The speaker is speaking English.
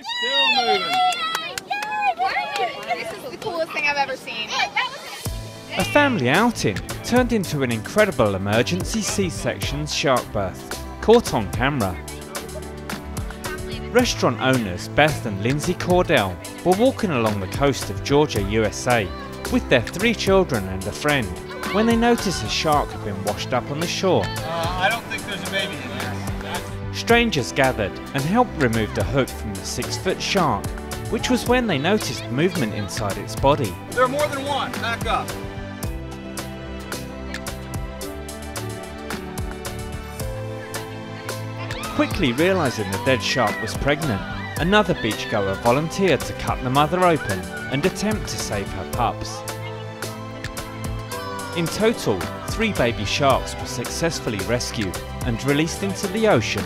Still moving. This is the coolest thing I've ever seen. A family outing turned into an incredible emergency C-section shark birth, caught on camera. Restaurant owners Beth and Lindsay Cordell were walking along the coast of Georgia, USA, with their 3 children and a friend, when they noticed a shark had been washed up on the shore. I don't think there's a baby in there. Strangers gathered and helped remove the hook from the 6-foot shark, which was when they noticed movement inside its body. There are more than one. Back up. Quickly realising the dead shark was pregnant, another beachgoer volunteered to cut the mother open and attempt to save her pups. In total, 3 baby sharks were successfully rescued and released into the ocean